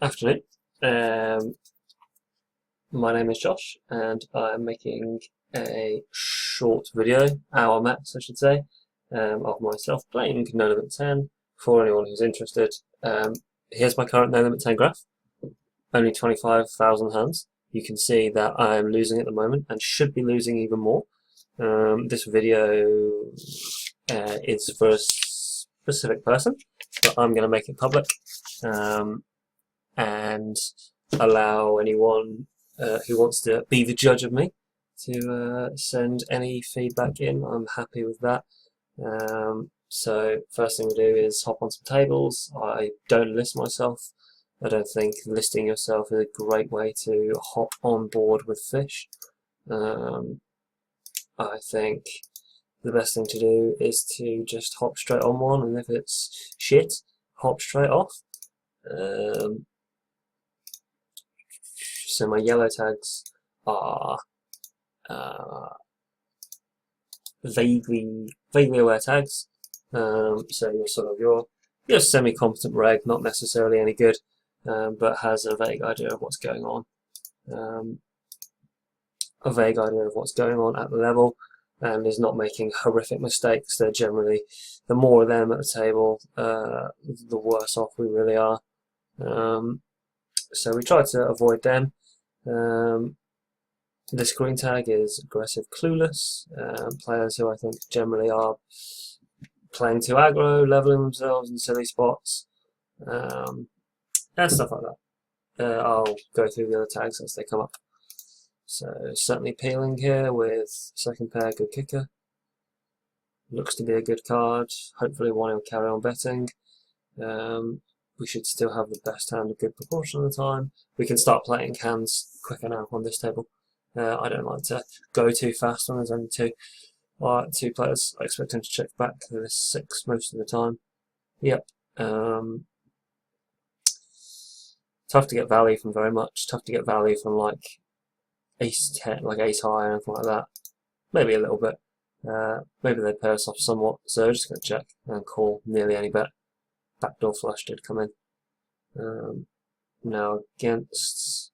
Afternoon. My name is Josh, and I'm making a short video, hour max, I should say, of myself playing No Limit 10. For anyone who's interested, here's my current No Limit 10 graph. Only 25,000 hands. You can see that I'm losing at the moment, and should be losing even more. This video is for a specific person, but I'm going to make it public. And allow anyone who wants to be the judge of me to send any feedback in. I'm happy with that. So first thing we do is hop on some tables. I don't list myself. I don't think listing yourself is a great way to hop on board with fish. I think the best thing to do is to just hop straight on one, and if it's shit, hop straight off. So my yellow tags are vaguely aware tags. So you're sort of your semi-competent reg, not necessarily any good, but has a vague idea of what's going on. A vague idea of what's going on at the level, and is not making horrific mistakes. They're generally, the more of them at the table, the worse off we really are. So we try to avoid them. This green tag is aggressive clueless, players who I think generally are playing too aggro, leveling themselves in silly spots, and stuff like that. I'll go through the other tags as they come up. So certainly peeling here with second pair, good kicker. Looks to be a good card, hopefully one he'll carry on betting. We should still have the best hand a good proportion of the time. We can start playing hands quicker now on this table. I don't like to go too fast when there's only two players. I expect him to check back to the 6 most of the time. Yep. Tough to get value from very much. Tough to get value from like ace 10, like ace high or anything like that. Maybe a little bit. Maybe they pair us off somewhat. So I'm just going to check and call nearly any bet. Backdoor flush did come in. Now against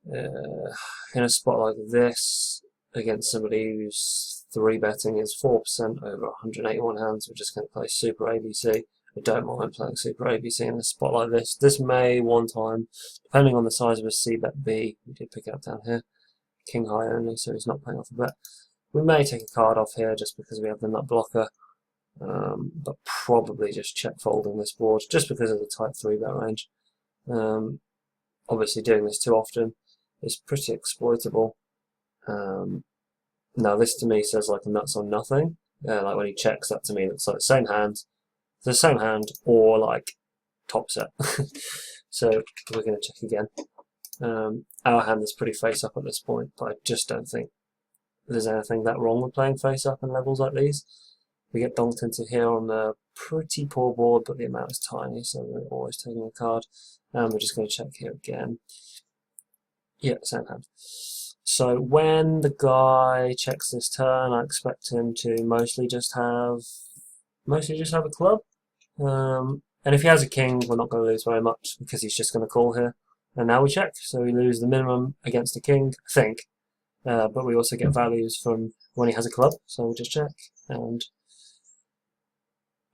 in a spot like this, against somebody who's 3-betting is 4% over 181 hands, we're just going to play Super ABC. I don't mind playing Super ABC in a spot like this. This may one time, depending on the size of a C-bet B, we did pick it up down here, king high only, so he's not paying off a bet. We may take a card off here just because we have the nut blocker. But probably just check folding this board just because of the tight 3-bet range. Obviously doing this too often is pretty exploitable. Now this to me says like a nuts on nothing. Like when he checks, that to me looks like the same hand or like top set. So we're going to check again. Our hand is pretty face up at this point, but I just don't think there's anything that wrong with playing face up in levels like these. We get donked into here on a pretty poor board, but the amount is tiny, so we're always taking a card. And we're just going to check here again. Yeah, same hand. So when the guy checks this turn, I expect him to mostly just have a club. And if he has a king, we're not going to lose very much because he's just going to call here. And now we check, so we lose the minimum against the king, I think. But we also get values from when he has a club, so we just check and.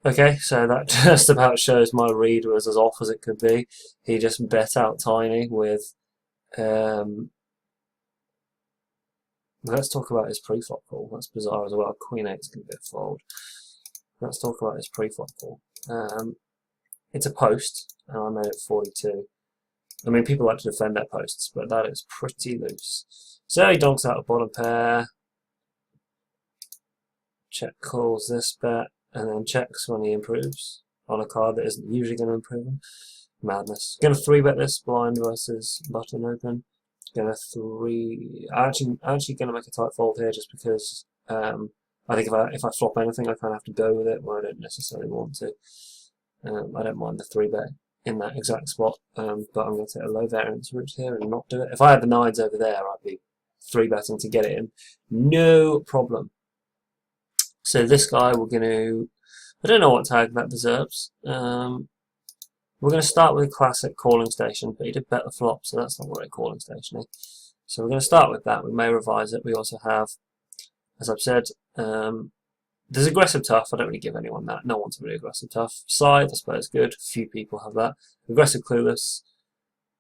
Okay, so that just about shows my read was as off as it could be. He just bet out tiny with... let's talk about his pre-flop call. That's bizarre as well. Queen 8's going to be a fold. Let's talk about his pre-flop call. It's a post, and I made it 42. I mean, people like to defend their posts, but that is pretty loose. So he donks out a bottom pair. Check calls this bet. And then checks when he improves on a card that isn't usually going to improve him. Madness. Going to 3-bet this blind versus button open. I'm actually going to make a tight fold here just because I think if I flop anything, I kind of have to go with it where I don't necessarily want to. I don't mind the 3-bet in that exact spot, but I'm going to take a low variance route here and not do it. If I had the 9s over there, I'd be 3-betting to get it in. No problem. So this guy we're going to, I don't know what tag that deserves. We're going to start with a classic calling station, but he did bet the flop, so that's not really calling stationing. So we're going to start with that. We may revise it. We also have, as I've said, there's aggressive tough. I don't really give anyone that. No one's really aggressive tough. Side, I suppose, good. Few people have that. Aggressive clueless.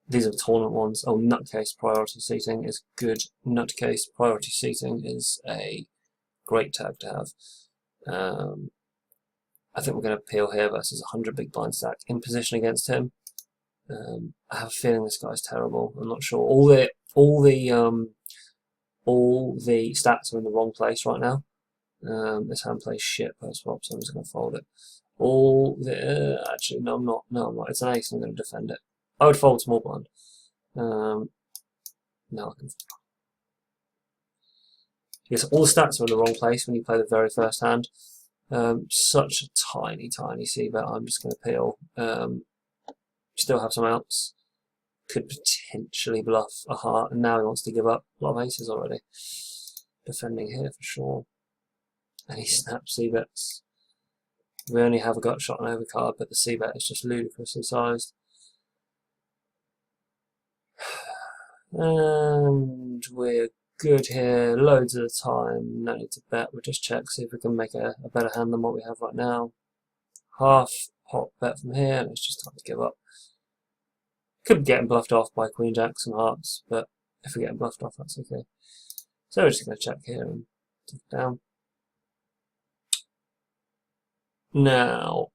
These are the tournament ones. Oh, nutcase priority seating is good. Nutcase priority seating is a great tag to have. I think we're going to peel here versus 100 big blind stack in position against him. I have a feeling this guy's terrible. I'm not sure. All the stats are in the wrong place right now. This hand plays shit post flop, so I'm just going to fold it. Actually, no, I'm not. No, I'm not. It's an ace. I'm going to defend it. I would fold small blind. No, I can. Yes, all the stats are in the wrong place when you play the very first hand. Such a tiny c bet. I'm just going to peel. Still have some outs. Could potentially bluff a heart, and now he wants to give up. A lot of aces already. Defending here for sure. And he snaps c bets. We only have a gut shot and overcard, but the c bet is just ludicrously sized. And we're good here, loads of the time, no need to bet, we'll just check, see if we can make a better hand than what we have right now. Half pot bet from here, and it's just time to give up. Could be getting bluffed off by queen jacks and hearts, but if we're getting bluffed off, that's okay. So we're just going to check here and take it down. Now,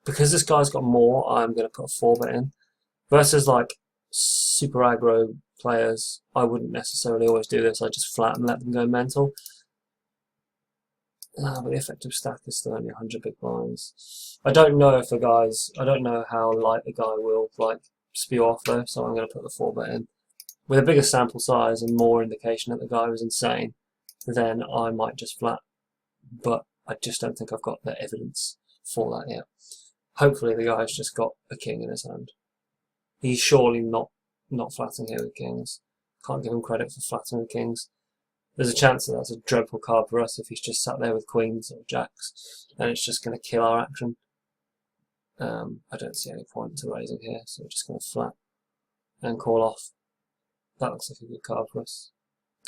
because this guy's got more, I'm going to put a 4-bet in. Versus like super aggro players, I wouldn't necessarily always do this. I just flat and let them go mental. But the effective stack is still only 100 big blinds. I don't know if the guys, I don't know how light the guy will like spew off though, so I'm going to put the 4-bet in. With a bigger sample size and more indication that the guy was insane, then I might just flat. But I just don't think I've got the evidence for that yet. Hopefully the guy's just got a king in his hand. He's surely not flatting here with kings. Can't give him credit for flatting with kings. There's a chance that that's a dreadful card for us if he's just sat there with queens or jacks, and it's just going to kill our action. I don't see any point to raising here, so we're just going to flat and call off. That looks like a good card for us.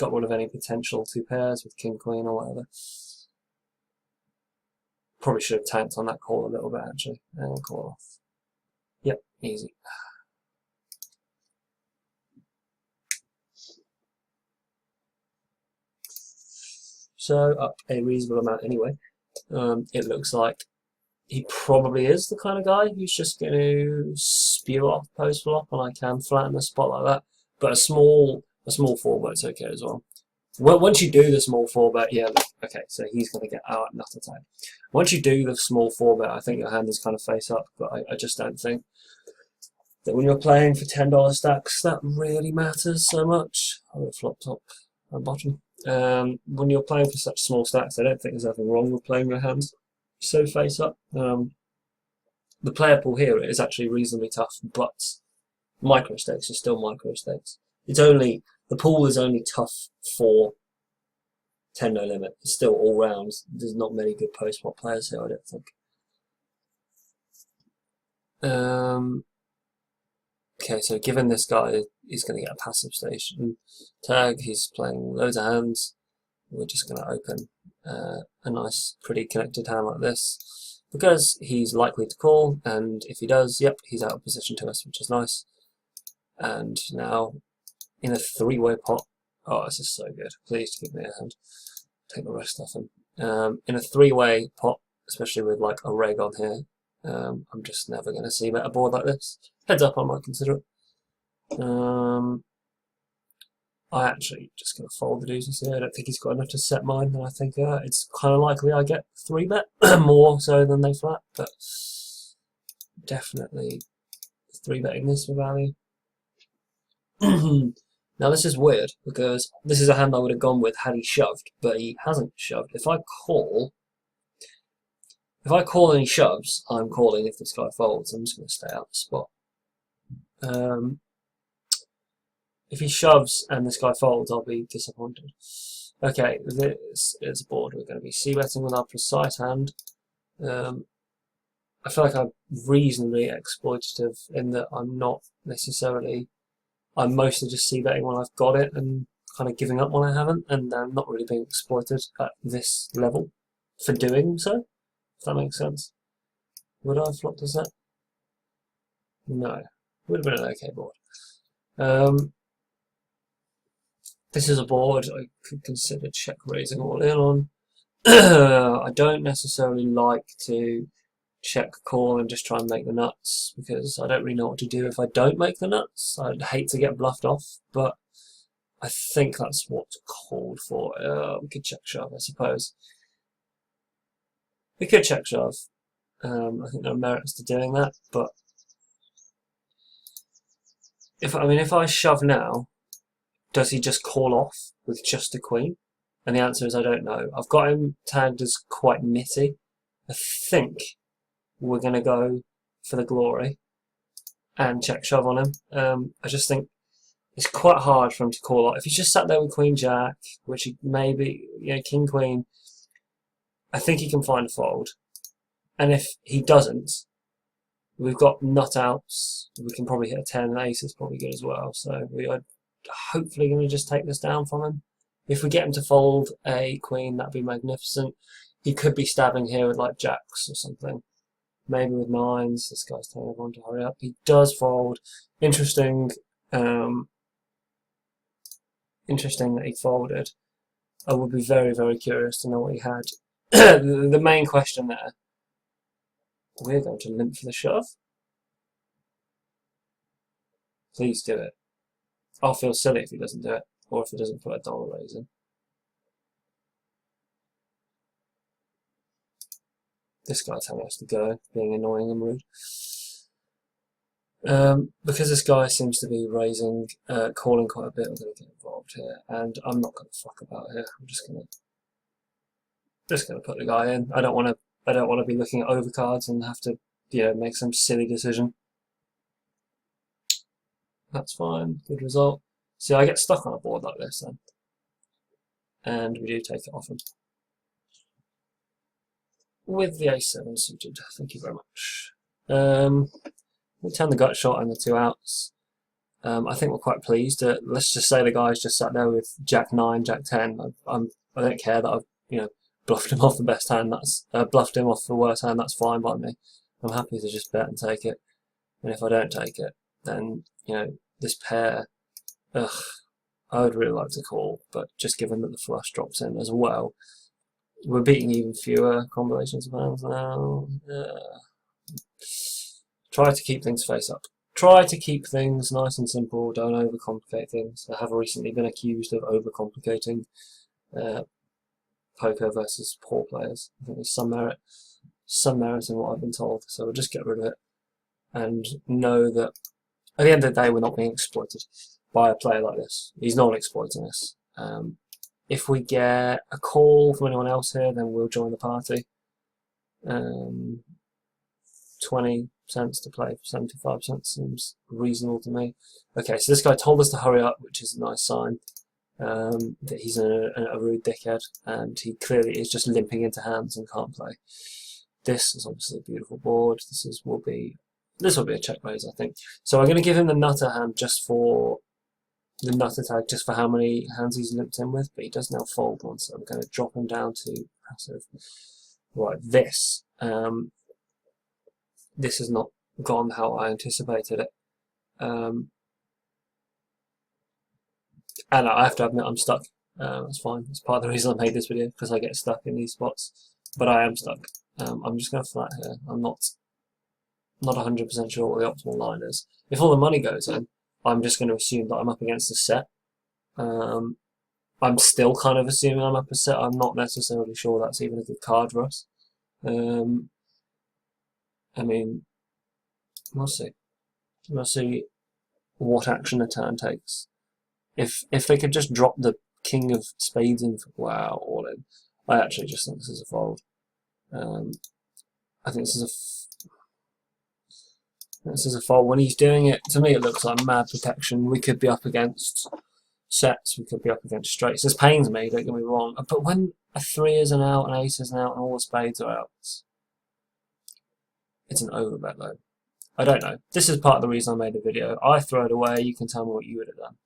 Got rid of any potential 2 pairs with king, queen, or whatever. Probably should have tanked on that call a little bit actually, and call off. Yep, easy. So up a reasonable amount anyway. It looks like he probably is the kind of guy who's just going to spew off post flop, and I can flatten a spot like that. But a small 4-bet's okay as well. Once you do the small 4-bet, yeah, okay, so he's going to get out at nut attack. Once you do the small 4-bet, I think your hand is kind of face up, but I just don't think that when you're playing for $10 stacks, that really matters so much. I would have flopped top and bottom. When you're playing for such small stacks, I don't think there's anything wrong with playing your hands so face up. The player pool here is actually reasonably tough, but micro stakes are still micro stakes. The pool is only tough for 10 no limit. It's still all rounds. There's not many good post flop players here, I don't think. Okay, so given this guy is going to get a passive station tag, he's playing loads of hands. We're just going to open a nice, pretty connected hand like this because he's likely to call, and if he does, yep, he's out of position to us, which is nice. And now in a 3-way pot, oh, this is so good. Please give me a hand. Take the rest off him. In a 3-way pot, especially with like a reg on here, I'm just never going to see a board like this. Heads up, I might consider it. I actually just going to fold the deuces here. I don't think he's got enough to set mine, and I think it's kind of likely I get 3-bet, more so than they flat, but definitely 3-betting this for value. Now this is weird, because this is a hand I would have gone with had he shoved, but he hasn't shoved. If I call and he shoves, I'm calling if this guy folds. I'm just going to stay out of the spot. If he shoves and this guy folds, I'll be disappointed. Okay, this is a board. We're going to be c-betting with our precise hand. I feel like I'm reasonably exploitative in that I'm not necessarily. I'm mostly just c-betting when I've got it and kind of giving up when I haven't, and I'm not really being exploited at this level for doing so, if that makes sense. Would I have flopped a set? No. Would have been an okay board. This is a board I could consider check raising all in on. I don't necessarily like to check call and just try and make the nuts, because I don't really know what to do if I don't make the nuts. I'd hate to get bluffed off, but I think that's what's called for. We could check shove, I suppose. We could check shove. I think there are merits to doing that, but if I shove now, does he just call off with just a queen? And the answer is I don't know. I've got him tagged as quite nitty. I think we're going to go for the glory and check shove on him. I just think it's quite hard for him to call off. If he's just sat there with queen jack, which he maybe, king queen, I think he can find a fold. And if he doesn't, we've got nut outs. We can probably hit a 10, and ace is probably good as well. So we are hopefully going to just take this down from him. If we get him to fold a queen, that'd be magnificent. He could be stabbing here with like jacks or something. Maybe with nines. This guy's telling everyone to hurry up. He does fold. Interesting. Interesting that he folded. I would be very, very curious to know what he had. The main question there. We're going to limp for the shove. Please do it. I'll feel silly if he doesn't do it, or if he doesn't put a dollar raise in. This guy's telling us to go, being annoying and rude. Because this guy seems to be raising, calling quite a bit, I'm going to get involved here, and I'm not going to fuck about here. I'm just going to put the guy in. I don't want to be looking at overcards and have to, make some silly decision. That's fine. Good result. See, I get stuck on a board like this then, and we do take it off him with the a7 suited. Thank you very much. We turn the gut shot and the two outs. I think we're quite pleased. Let's just say the guy's just sat there with Jack 9, Jack 10. I don't care that I've bluffed him off the best hand. That's bluffed him off the worst hand. That's fine by me. I'm happy to just bet and take it. And if I don't take it, then this pair. Ugh, I would really like to call, but just given that the flush drops in as well, we're beating even fewer combinations of hands now. Try to keep things face up. Try to keep things nice and simple. Don't overcomplicate things. I have recently been accused of overcomplicating poker versus poor players. I think there's some merit in what I've been told. So we'll just get rid of it and know that at the end of the day, we're not being exploited by a player like this. He's not exploiting us. If we get a call from anyone else here, then we'll join the party. 20 cents to play for 75 cents seems reasonable to me. Okay, so this guy told us to hurry up, which is a nice sign that he's a rude dickhead, and he clearly is just limping into hands and can't play. This is obviously a beautiful board. This will be a check raise, I think. So I'm going to give him the nutter hand just for the nutter tag, just for how many hands he's limped in with, but he does now fold one, so I'm going to drop him down to passive. Right, this has not gone how I anticipated it. And I have to admit I'm stuck. That's fine. It's part of the reason I made this video, because I get stuck in these spots. But I am stuck. I'm just going to flat here. I'm not 100% sure what the optimal line is. If all the money goes in, I'm just going to assume that I'm up against a set. I'm still kind of assuming I'm up a set. I'm not necessarily sure that's even a good card for us. I mean, we'll see. We'll see what action a turn takes. If they could just drop the king of spades in, wow, all in. I actually just think this is a fold. I think this is a fold. When he's doing it, to me it looks like mad protection. We could be up against sets, we could be up against straights. This pains me, don't get me wrong. But when a 3 is an out, an ace is an out, and all the spades are outs, It's an overbet though. I don't know. This is part of the reason I made the video. I throw it away. You can tell me what you would have done.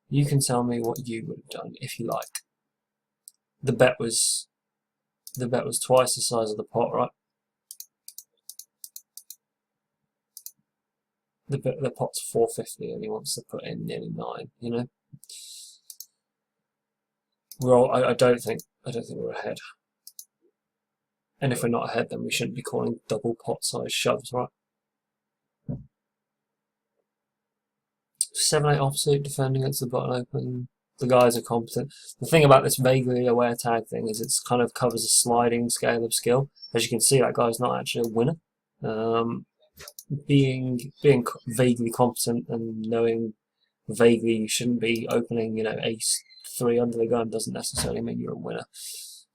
You can tell me what you would have done if you like. The bet was twice the size of the pot, right? The pot's 450 and he wants to put in nearly 9. You know, I don't think we're ahead. And if we're not ahead, then we shouldn't be calling double pot size shoves, right? 7-8 offsuit defending against the button open. The guys are competent. The thing about this vaguely aware tag thing is it kind of covers a sliding scale of skill. As you can see, that guy's not actually a winner. Being vaguely competent and knowing vaguely you shouldn't be opening, you know, ace 3 under the gun doesn't necessarily mean you're a winner.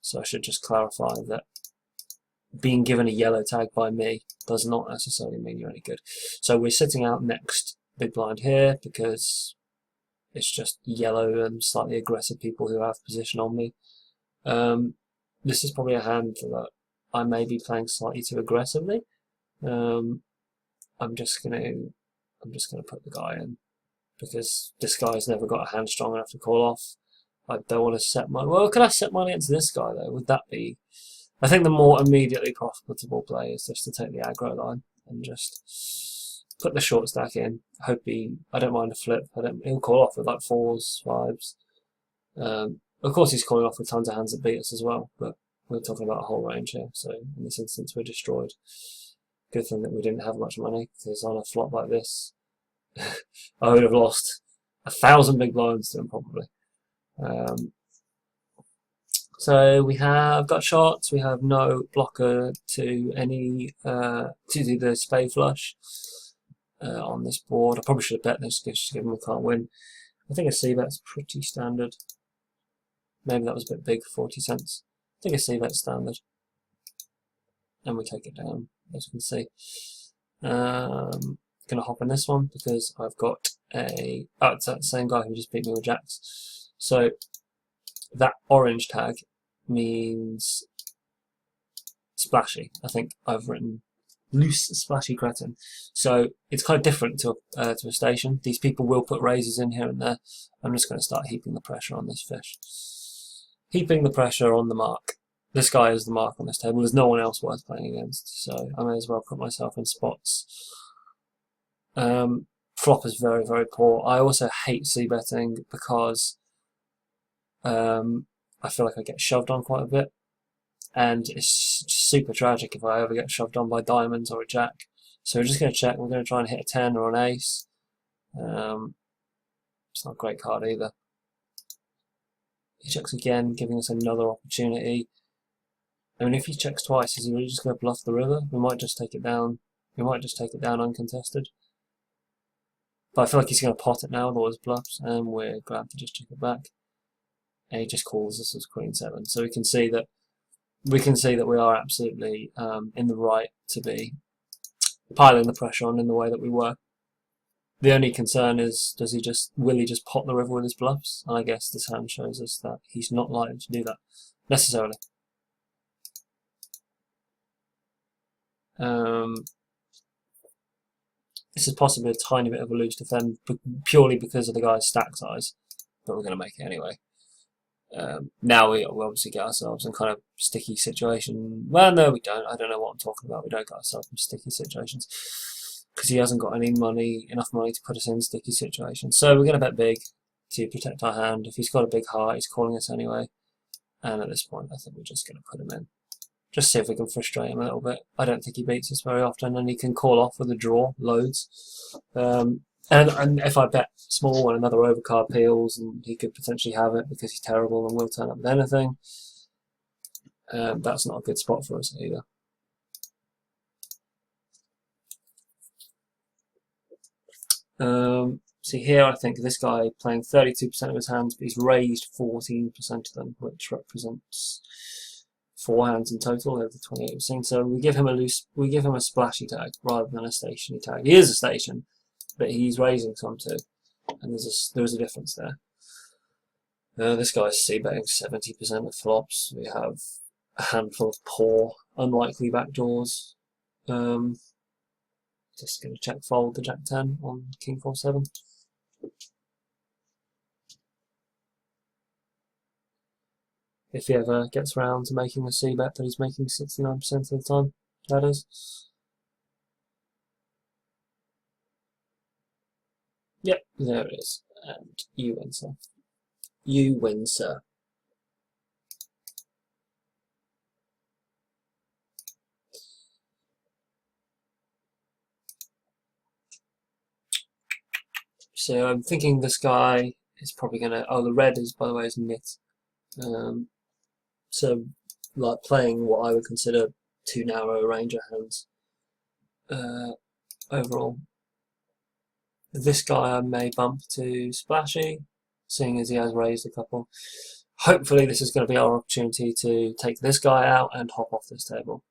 So I should just clarify that being given a yellow tag by me does not necessarily mean you're any good. So we're sitting out next big blind here because it's just yellow and slightly aggressive people who have position on me. This is probably a hand that I may be playing slightly too aggressively. I'm just gonna put the guy in because this guy's never got a hand strong enough to call off. I don't want to set my... Well, could I set mine against this guy though? Would that be... I think the more immediately profitable play is just to take the aggro line and just put the short stack in. I don't mind a flip. He'll call off with like 4s, 5s. Of course he's calling off with tons of hands that beat us as well, but we're talking about a whole range here, so in this instance we're destroyed. Good thing that we didn't have much money, because on a flop like this, I would have lost 1,000 big blinds to him probably. So we have got shots, we have no blocker to any to do the spade flush on this board. I probably should have bet this just given we can't win. I think a c-bet's pretty standard. Maybe that was a bit big, 40 cents. I think a c-bet's standard. And we take it down, as you can see. Gonna hop in this one because I've got a... Oh, it's that same guy who just beat me with jacks. So that orange tag means splashy. I think I've written loose splashy cretin. So it's kind of different to a station. These people will put raises in here and there. I'm just going to start heaping the pressure on this fish. Heaping the pressure on the mark. This guy is the mark on this table. There's no one else worth playing against, so I may as well put myself in spots. Flop is very, very poor. I also hate c-betting because I feel like I get shoved on quite a bit, and it's super tragic if I ever get shoved on by diamonds or a jack. So we're just going to check. We're going to try and hit a 10 or an ace. It's not a great card either. He checks again, giving us another opportunity. I mean, if he checks twice, is he really just going to bluff the river? We might just take it down. We might just take it down uncontested. But I feel like he's going to pot it now with all his bluffs, and we're glad to just check it back. And he just calls us as Queen 7. So we can see that we are absolutely in the right to be piling the pressure on in the way that we were. The only concern is, will he just pot the river with his bluffs? And I guess this hand shows us that he's not likely to do that necessarily. This is possibly a tiny bit of a loose defend purely because of the guy's stack size, but we're going to make it anyway. Now we obviously get ourselves in kind of sticky situation. Well, no, we don't. I don't know what I'm talking about. We don't get ourselves in sticky situations because he hasn't got enough money to put us in sticky situations. So we're going to bet big to protect our hand. If he's got a big heart, he's calling us anyway. And at this point, I think we're just going to put him in. Just see if we can frustrate him a little bit. I don't think he beats us very often, and he can call off with a draw, loads. And if I bet small and another overcard peels, and he could potentially have it because he's terrible and will turn up with anything, that's not a good spot for us either. See here, I think this guy playing 32% of his hands, but he's raised 14% of them, which represents 4 hands in total over the 28 we've seen. So we give him a splashy tag rather than a stationary tag. He is a station, but he's raising some too, and there's a difference there. This guy's c-betting 70% of flops. We have a handful of poor, unlikely backdoors. Just going to check fold the Jack 10 on King 4-7. If he ever gets around to making a C bet that he's making 69% of the time, that is. Yep, there it is. And you win, sir. You win, sir. So I'm thinking this guy is probably going to... Oh, the red is, by the way, is nit. So, like, playing what I would consider too narrow a range of hands. Overall. This guy I may bump to splashy, seeing as he has raised a couple. Hopefully this is going to be our opportunity to take this guy out and hop off this table.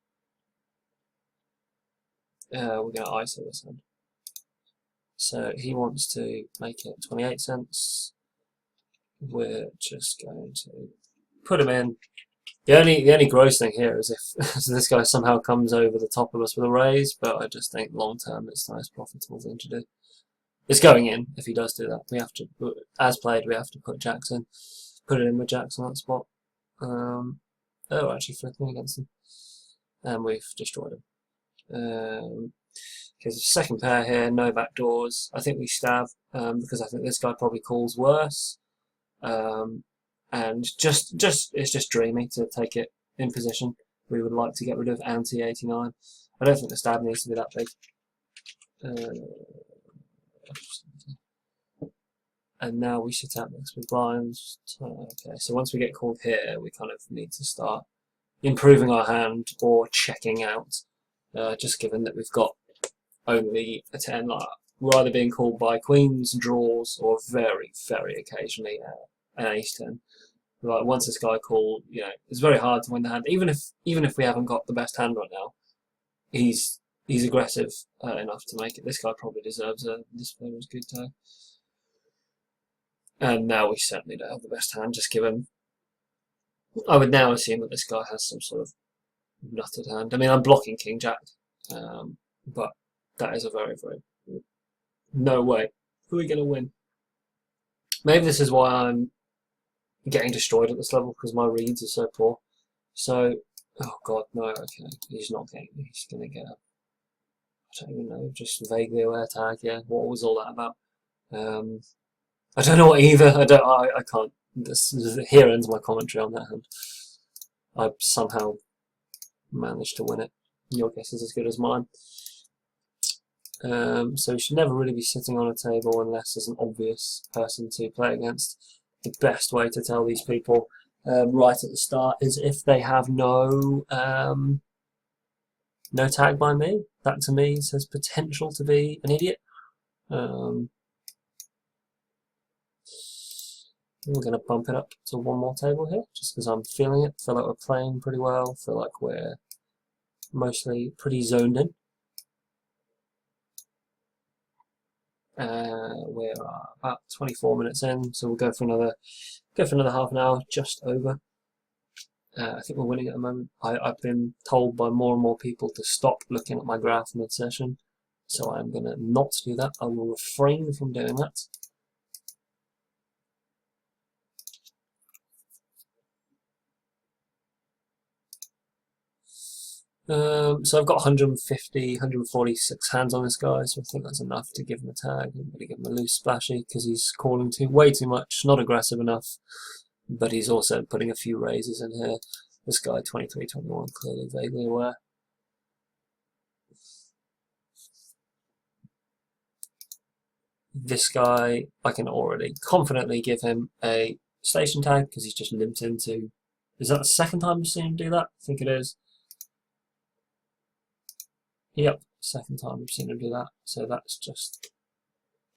We're going to ISO this hand. So he wants to make it 28 cents. We're just going to put him in. The only gross thing here is if this guy somehow comes over the top of us with a raise, but I just think long term it's the most profitable thing to do. It's going in if he does do that. We have to, as played, we have to put jacks in. Put it in with jacks on that spot. Oh, actually flipping against him. And we've destroyed him. There's a second pair here, no back doors. I think we stab because I think this guy probably calls worse. And it's just dreamy to take it in position. We would like to get rid of anti-89. I don't think the stab needs to be that big. And now we sit out next with blinds. Okay, so once we get called here, we kind of need to start improving our hand or checking out. Just given that we've got only a 10, like we're either being called by queens, draws, or very, very occasionally an ace 10. Like once this guy called, you know, it's very hard to win the hand. Even if we haven't got the best hand right now, he's aggressive enough to make it. This guy probably deserves a this player is good too. And now we certainly don't have the best hand. Just given, I would now assume that this guy has some sort of nutted hand. I mean, I'm blocking King Jack, but that is a very, very no way. Who are we going to win? Maybe this is why I'm getting destroyed at this level because my reads are so poor. So, oh god, no. Okay, he's not getting. He's going to get a. I don't even know. Just vaguely aware tag. Yeah, what was all that about? I don't know what either. I can't. Here ends my commentary on that hand. I somehow managed to win it. Your guess is as good as mine. So you should never really be sitting on a table unless there's an obvious person to play against. The best way to tell these people right at the start is if they have no tag by me. That to me says potential to be an idiot. We're going to bump it up to one more table here, just because I'm feeling it. Feel like we're playing pretty well. Feel like we're mostly pretty zoned in. We're about 24 minutes in, so we'll go for another half an hour, just over. I think we're winning at the moment. I've been told by more and more people to stop looking at my graph mid-session, so I'm going to not do that. I will refrain from doing that. So I've got 150, 146 hands on this guy, so I think that's enough to give him a tag. I'm going to give him a loose splashy because he's calling way too much, not aggressive enough, but he's also putting a few raises in here. This guy, 23, 21, clearly vaguely aware. This guy, I can already confidently give him a station tag because he's just limped into. Is that the second time I've seen him do that? I think it is. Yep, second time I've seen him do that. So that's just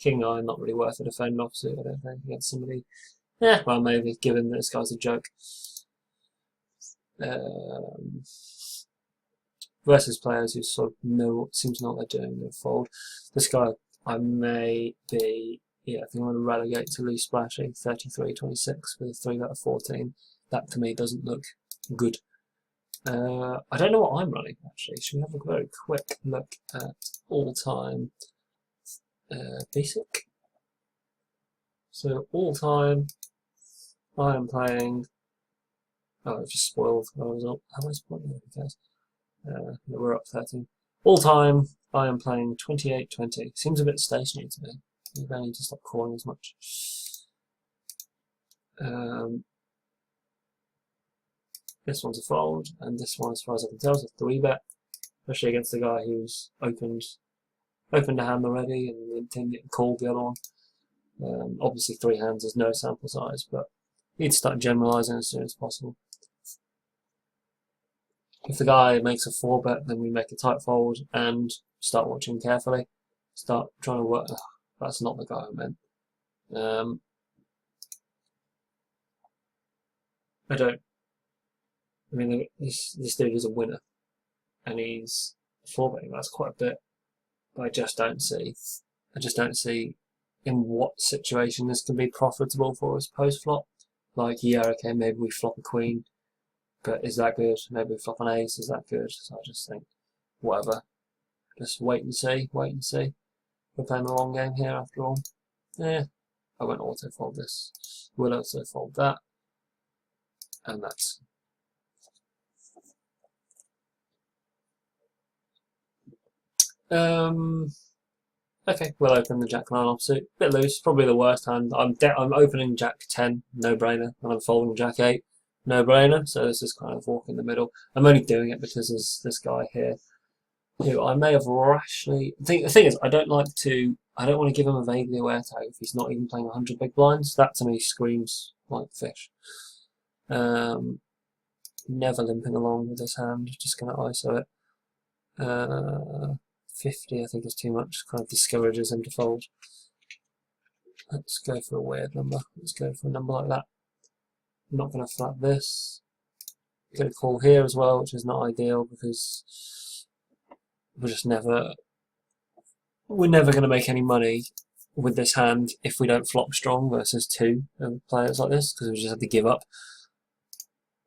King 9, not really worth a defend offsuit, I don't think, against somebody. Yeah, well, maybe, given that this guy's a joke. Versus players who sort of seem to know what they're doing, they'll fold. This guy, I may be, yeah, I think I'm going to relegate to loose splashing, 33-26 with a 3 out of 14. That to me doesn't look good. I don't know what I'm running actually. Should we have a very quick look at all-time basic? So all-time, I am playing. Oh, I've just spoiled. How am I spoiling it? Guys? We're up 13. All-time, I am playing 28-20. Seems a bit stationary to me. Maybe I need to stop calling as much. This one's a fold, and this one, as far as I can tell, is a 3-bet, especially against the guy who's opened a hand already and didn't get called the other one. Obviously, 3 hands is no sample size, but need to start generalising as soon as possible. If the guy makes a 4-bet, then we make a tight fold and start watching carefully. Start trying to work. Oh, that's not the guy I meant. I mean, this dude is a winner, and he's 4-betting. That's quite a bit, but I just don't see in what situation this can be profitable for us post flop. Like, yeah, okay, maybe we flop a queen, but is that good? Maybe we flop an ace, is that good? So I just think, whatever. Just wait and see. We're playing the long game here after all. Yeah, I won't auto fold this. We'll auto fold that, and that's. Okay, we'll open the Jack 9 offsuit. Bit loose, probably the worst hand. I'm opening Jack 10, no brainer, and I'm folding Jack 8, no brainer. So this is kind of walk in the middle. I'm only doing it because there's this guy here who I may have rashly. The thing is, I don't want to give him a vaguely aware tag if he's not even playing 100 big blinds. That to me screams like fish. Never limping along with this hand, just going to ISO it. 50 I think is too much, kind of discourages him to fold. Let's go for a weird number. Let's go for a number like that. I'm not going to flat this. I'm going to call here as well, which is not ideal because we're never going to make any money with this hand if we don't flop strong versus 2 players like this, because we just have to give up,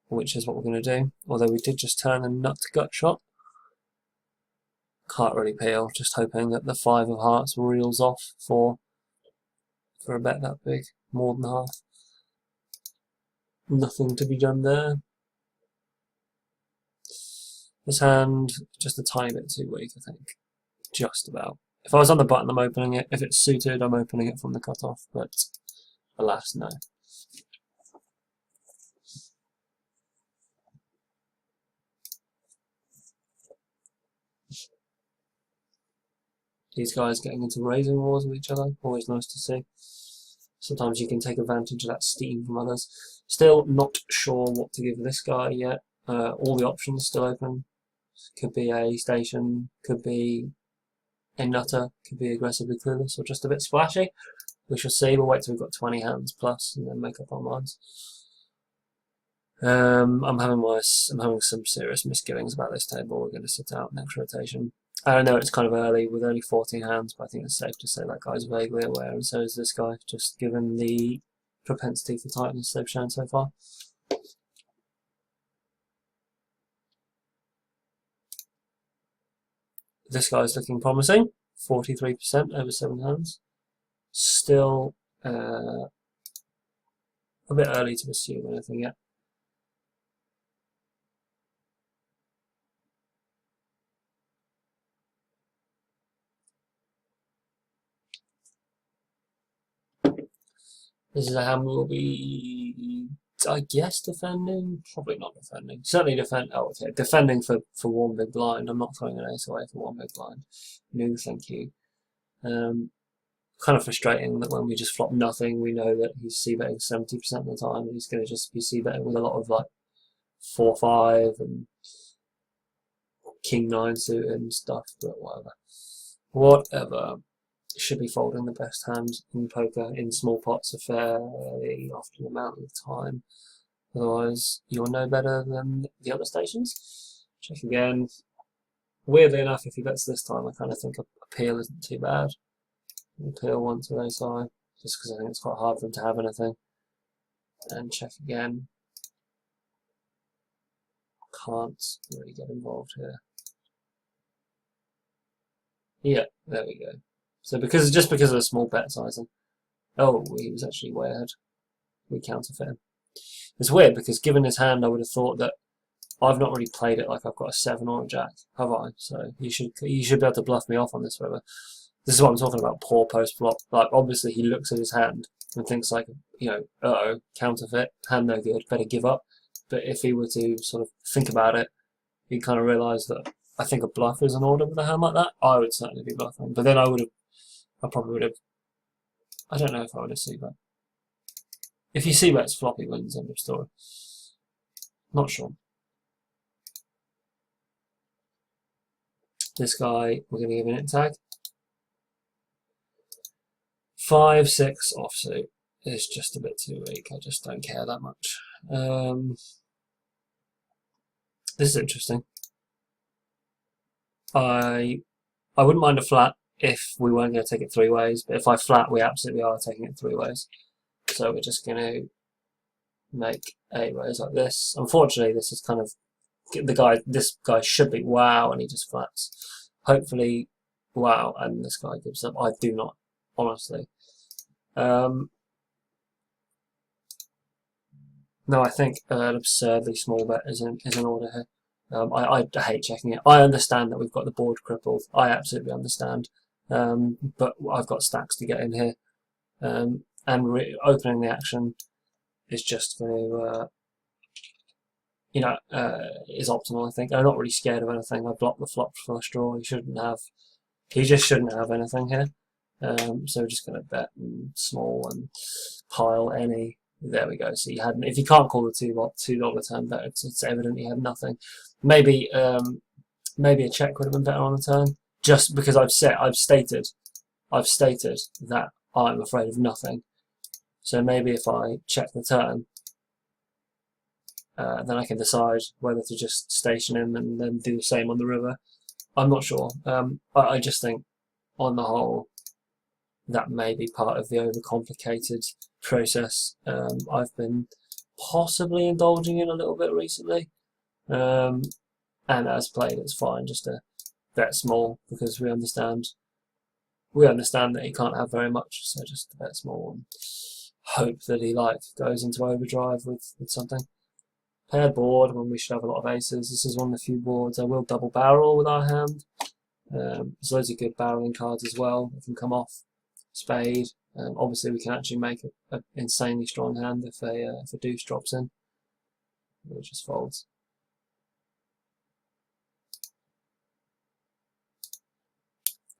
which is what we're going to do. Although we did just turn a nut gut shot. Can't really peel, just hoping that the 5 of hearts reels off for a bet that big, more than half. Nothing to be done there. This hand, just a tiny bit too weak, I think. Just about. If I was on the button, I'm opening it. If it's suited, I'm opening it from the cutoff, but alas, no. These guys getting into raising wars with each other, always nice to see. Sometimes you can take advantage of that steam from others. Still not sure what to give this guy yet. All the options still open. Could be a station, could be a nutter, could be aggressively clueless, or just a bit splashy. We shall see. We'll wait till we've got 20 hands plus and then make up our minds. I'm having some serious misgivings about this table. We're going to sit out next rotation. I know it's kind of early with only 14 hands, but I think it's safe to say that guy's vaguely aware, and so is this guy, just given the propensity for tightness they've shown so far. This guy's looking promising, 43% over 7 hands. Still a bit early to assume anything yet. This is a hand we'll be, I guess, defending. Probably not defending. Certainly defend. Oh, okay. Defending for 1 big blind. I'm not throwing an ace away for 1 big blind. No, thank you. Kind of frustrating that when we just flop nothing, we know that he's c-betting 70% of the time, and he's going to just be c-betting with a lot of like 4-5 and King-9 suit and stuff. But whatever. Should be folding the best hand in poker in small pots a fairly often amount of the time. Otherwise, you're no better than the other stations. Check again. Weirdly enough, if he bets this time, I kind of think a peel isn't too bad. Peel once with ace high, just because I think it's quite hard for him to have anything. And check again. can't really get involved here. Yeah, there we go. So just because of the small bet sizing. Oh, he was actually way ahead. We counterfeit him. It's weird because given his hand, I would have thought that I've not really played it like I've got a 7 or a jack, have I? So you should be able to bluff me off on this, whatever. This is what I'm talking about, poor post flop. Like, obviously he looks at his hand and thinks like, you know, uh-oh, counterfeit, hand no good, better give up. But if he were to sort of think about it, he'd kind of realise that I think a bluff is in order with a hand like that. I would certainly be bluffing. But then I probably would have, I don't know if I would have c-bet. If you c-bets floppy wins, end of story. Not sure. This guy, we're going to give an it tag. 5-6 offsuit is just a bit too weak. I just don't care that much. This is interesting. I wouldn't mind a flat if we weren't going to take it 3 ways, but if I flat, we absolutely are taking it 3 ways. So we're just going to make a raise like this. Unfortunately, this is kind of this guy should be wow, and he just flats. Hopefully, wow, and this guy gives up. I do not, honestly. No, I think an absurdly small bet is in order here. I hate checking it. I understand that we've got the board crippled. I absolutely understand. But I've got stacks to get in here. And opening the action is just going to, is optimal, I think. I'm not really scared of anything. I blocked the flop flush draw. He just shouldn't have anything here. So we're just going to bet small and pile any. There we go. So if you can't call the $2 turn bet, it's evident he had nothing. Maybe a check would have been better on the turn, just because I've stated that I'm afraid of nothing. So maybe if I check the turn, then I can decide whether to just station him and then do the same on the river. I'm not sure. I just think, on the whole, that may be part of the overcomplicated process I've been possibly indulging in a little bit recently. And as played, it's fine just to bet small because we understand that he can't have very much, so just to bet small and hope that he goes into overdrive with something. Paired board when we should have a lot of aces. This is one of the few boards I will double barrel with our hand. There's loads of good barreling cards as well that can come off. Spade. Obviously, we can actually make an insanely strong hand if a deuce drops in. It just folds.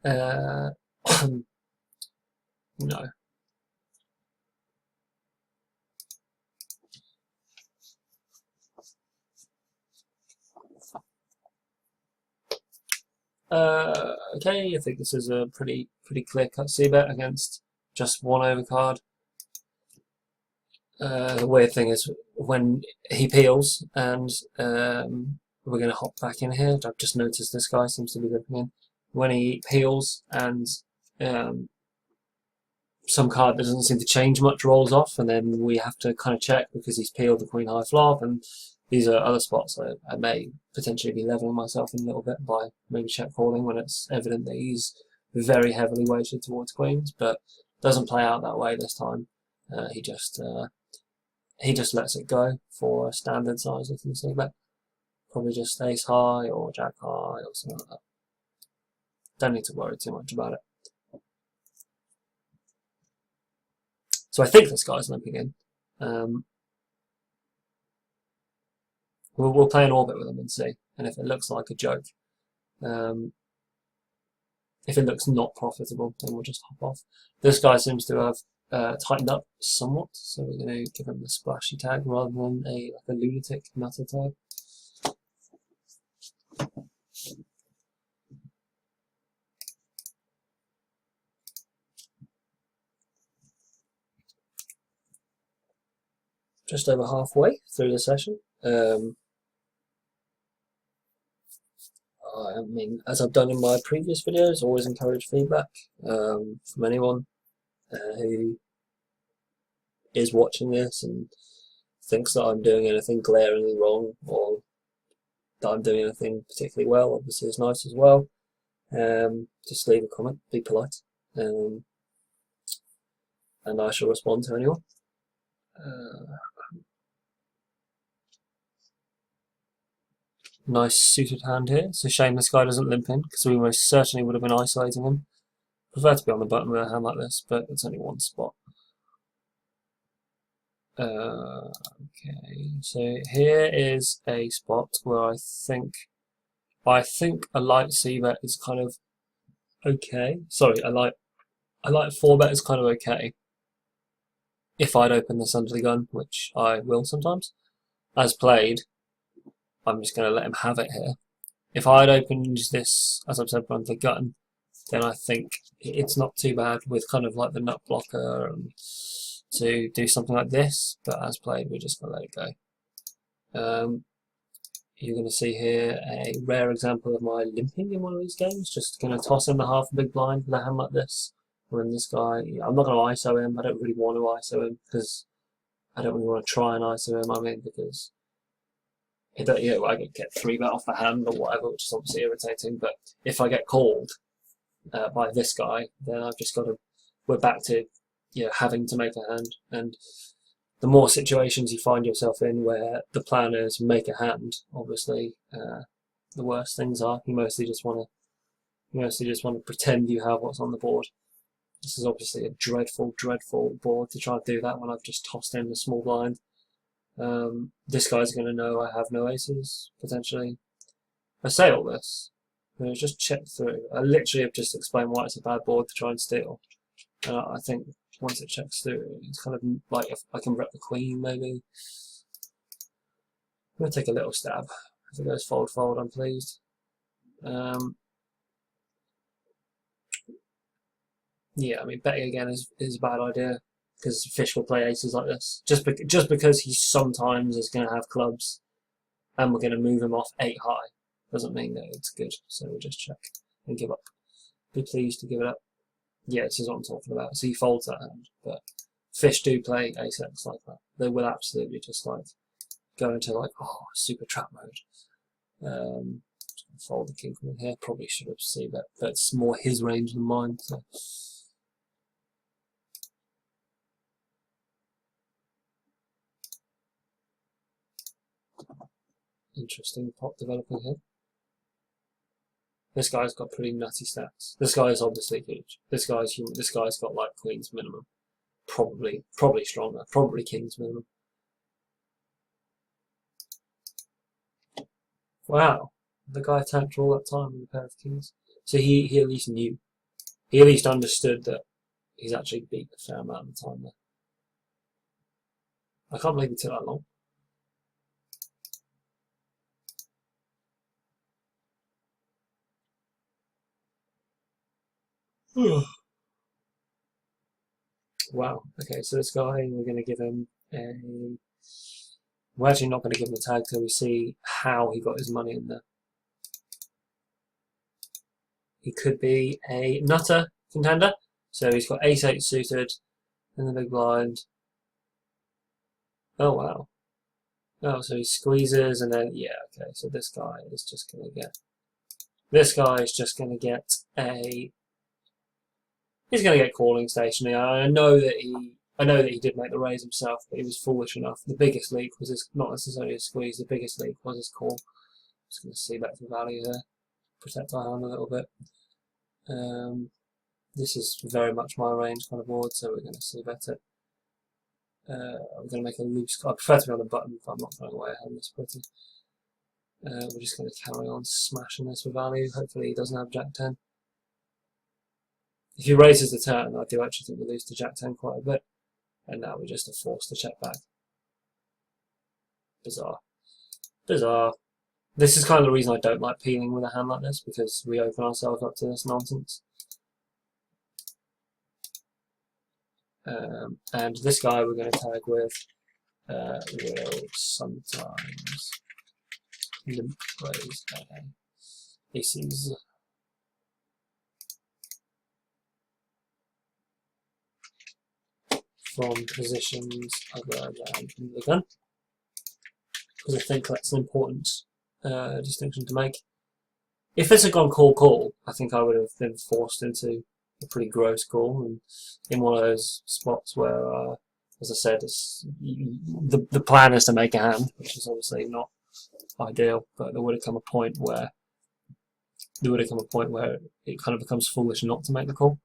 No. Okay, I think this is a pretty clear-cut c-bet against just one overcard. The weird thing is when he peels, and we're going to hop back in here. I've just noticed this guy seems to be looking in. When he peels and some card that doesn't seem to change much rolls off, and then we have to kind of check because he's peeled the queen high flop, and these are other spots I may potentially be leveling myself in a little bit by maybe check calling when it's evident that he's very heavily weighted towards queens, but doesn't play out that way this time. He just lets it go for a standard size looking c-bet. Probably just ace high or jack high or something like that. Don't need to worry too much about it. So I think this guy's limping in. We'll play an orbit with him and see. And if it looks like a joke, if it looks not profitable, then we'll just hop off. This guy seems to have tightened up somewhat, so we're going to give him the splashy tag rather than a lunatic nutter tag. Just over halfway through the session. I mean, as I've done in my previous videos, always encourage feedback from anyone who is watching this and thinks that I'm doing anything glaringly wrong or that I'm doing anything particularly well, obviously is nice as well. Just leave a comment, be polite, and I shall respond to anyone. Nice suited hand here. It's a shame this guy doesn't limp in, because we most certainly would have been isolating him. Prefer to be on the button with a hand like this, but it's only one spot. Okay, so here is a spot where I think a light C bet is kind of okay. Sorry, a light 4 bet is kind of okay. If I'd open this under the gun, which I will sometimes, as played, I'm just going to let him have it here. If I'd opened this, as I've said, under the gun, then I think it's not too bad with kind of like the nut blocker and to do something like this, but as played, we're just going to let it go. You're going to see here a rare example of my limping in one of these games, just going to toss in the half a big blind with a hand like this. When this guy, I'm not going to ISO him, I don't really want to ISO him, because I don't really want to try and ISO him, because I get 3 bet off the hand or whatever, which is obviously irritating, but if I get called by this guy, then I've just got to, we're back to having to make a hand, and the more situations you find yourself in where the plan is make a hand, obviously, the worse things are. You mostly just want to pretend you have what's on the board. This is obviously a dreadful, dreadful board to try and do that when I've just tossed in the small blind. This guy's going to know I have no aces, potentially. I say all this, and just check through. I literally have just explained why it's a bad board to try and steal. And I think once it checks through, it's kind of like if I can rep the queen, maybe. I'm going to take a little stab. If it goes fold, fold, I'm pleased. Yeah, I mean, betting again is a bad idea, because Fish will play aces like this. Just because he sometimes is going to have clubs, and we're going to move him off 8 high, doesn't mean that it's good. So we'll just check and give up. Be pleased to give it up. Yeah, this is what I'm talking about. So he folds that hand, but Fish do play ace-x like that. They will absolutely just like go into like super trap mode. Fold the king queen here. Probably should have seen that, but it's more his range than mine. So. Interesting pot developing here. This guy's got pretty nutty stats. This guy is obviously huge. This guy's human. This guy's got like queens minimum. Probably stronger. Probably kings minimum. Wow, the guy tanked all that time with a pair of kings. So he at least knew. He at least understood that he's actually beat a fair amount of the time there. I can't believe it took that long. Wow, okay, so this guy, we're going to give him a... We're actually not going to give him a tag till we see how he got his money in there. He could be a nutter contender, so he's got ace-8 suited in the big blind. Oh wow. Oh, so he squeezes and then, yeah, okay, so this guy is just going to get... This guy is just going to get a... He's going to get calling stationary. I know that he did make the raise himself, but he was foolish enough. The biggest leak was his, not necessarily his squeeze, the biggest leak was his call. Just going to see back for value there. Protect our hand a little bit. This is very much my range kind of board, so we're going to see better. I'm going to make a loose. I prefer to be on the button if I'm not going away ahead this pretty. We're just going to carry on smashing this for value. Hopefully he doesn't have Jack 10. If he raises the turn, I do actually think we lose to Jack 10 quite a bit. And now we're just forced to check back. Bizarre. Bizarre. This is kind of the reason I don't like peeling with a hand like this, because we open ourselves up to this nonsense. And this guy we're going to tag with will sometimes limp raise aces. From positions other than the gun, because I think that's an important distinction to make. If this had gone call, I think I would have been forced into a pretty gross call, and in one of those spots where, as I said, the plan is to make a hand, which is obviously not ideal. But there would have come a point where it kind of becomes foolish not to make the call,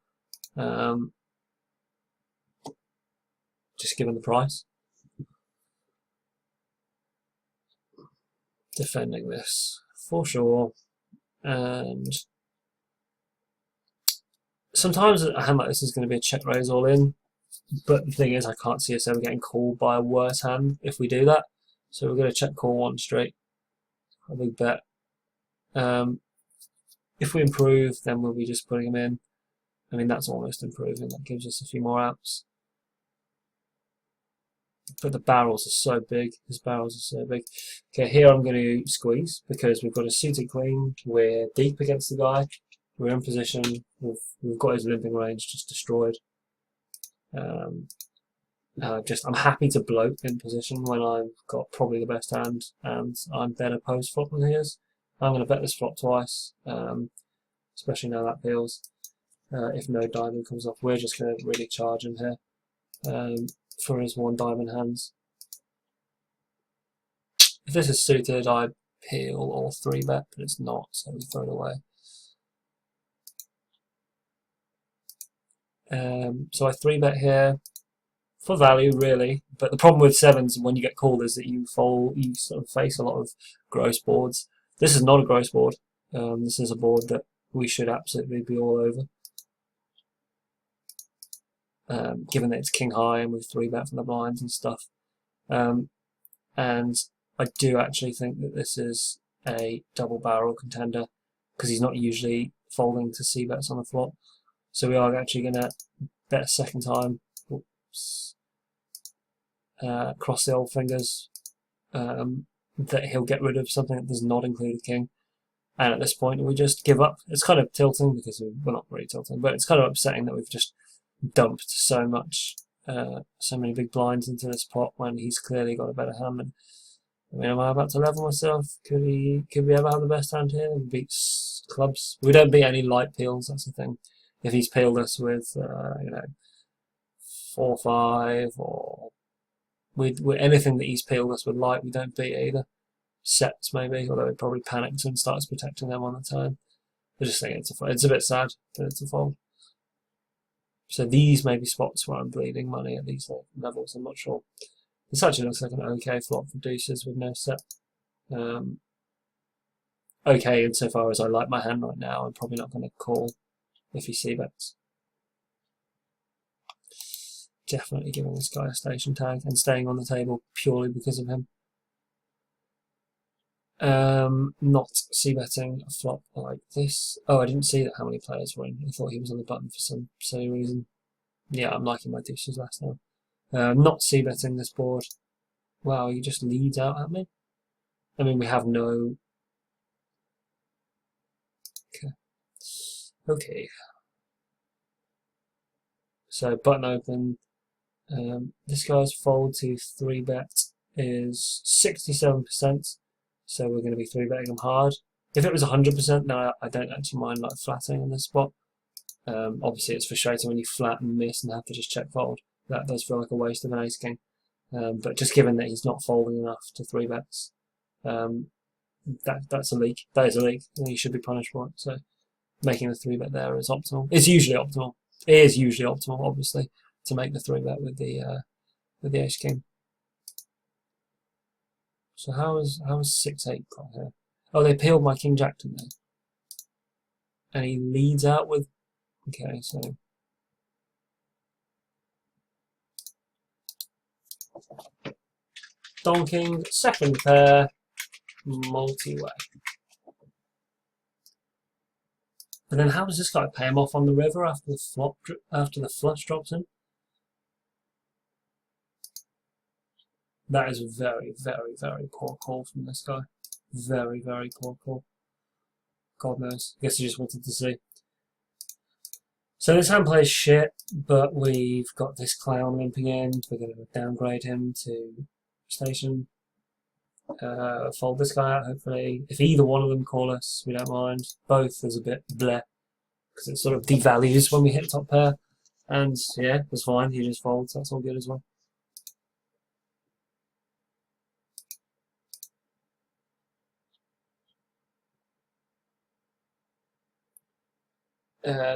just given the price. Defending this for sure, and sometimes a hand like this is going to be a check raise all in, but the thing is I can't see us ever getting called by a worse hand if we do that, so we're going to check call one straight, a big bet. If we improve, then we'll be just putting him in. I mean, that's almost improving, that gives us a few more outs. But the barrels are so big, his barrels are so big. Okay, here I'm going to squeeze because we've got a suited queen, we're deep against the guy, we're in position, we've got his limping range just destroyed. I'm happy to bloat in position when I've got probably the best hand and I'm better post flop than he is. I'm going to bet this flop twice, especially now that feels. If no diamond comes off, we're just going to really charge him here for his one diamond hands. If this is suited, I peel or 3-bet, but it's not, so we throw it away. So I 3-bet here for value, really. But the problem with sevens when you get called is that you sort of face a lot of gross boards. This is not a gross board. This is a board that we should absolutely be all over. Given that it's king high and with 3-bet from the blinds and stuff. And I do actually think that this is a double barrel contender because he's not usually folding to c-bets on the flop. So we are actually going to bet a second time. Oops. Cross the old fingers that he'll get rid of something that does not include a king. And at this point we just give up. It's kind of tilting because we're not really tilting, but it's kind of upsetting that we've just dumped so many big blinds into this pot when he's clearly got a better hand. And, I mean, am I about to level myself? Could we ever have the best hand here? We beat clubs. We don't beat any light peels. That's the thing. If he's peeled us with 4-5 or with anything that he's peeled us with light, we don't beat either. Sets maybe, although he probably panics and starts protecting them on the turn. I just think it's a bit sad that it's a fold. So these may be spots where I'm bleeding money at these levels. I'm not sure. This actually looks like an okay flop for deuces with no set. Okay, insofar as I like my hand right now, I'm probably not going to call if he c-bets. Definitely giving this guy a station tag and staying on the table purely because of him. Not c-betting a flop like this. Oh, I didn't see how many players were in. I thought he was on the button for some silly reason. Yeah, I'm liking my deuces last time. Not c-betting this board. Wow, he just leads out at me. I mean, we have no... Okay. So, button open. This guy's fold to 3-bet is 67%. So we're going to be 3-betting him hard. If it was 100%, then I don't actually mind like flatting in this spot. Obviously, it's frustrating when you flat and miss and have to just check fold. That does feel like a waste of an ace king. But just given that he's not folding enough to 3-bets, that's a leak. That is a leak, and he should be punished for it. So making the 3-bet there is optimal. It's usually optimal. It is usually optimal, obviously, to make the 3-bet with the ace king. So how is 6-8 got here? Oh, they peeled my king jack, didn't they? And he leads out with... Okay, so... Donking, second pair, multi-way. And then how does this guy pay him off on the river after the flush drops in? That is a very, very, very poor call from this guy. Very, very poor call. God knows. I guess he just wanted to see. So this hand plays shit, but we've got this clown limping in. We're going to downgrade him to station. Fold this guy out, hopefully. If either one of them call us, we don't mind. Both is a bit bleh, because it sort of devalues when we hit top pair. And yeah, it's fine, he just folds, that's all good as well.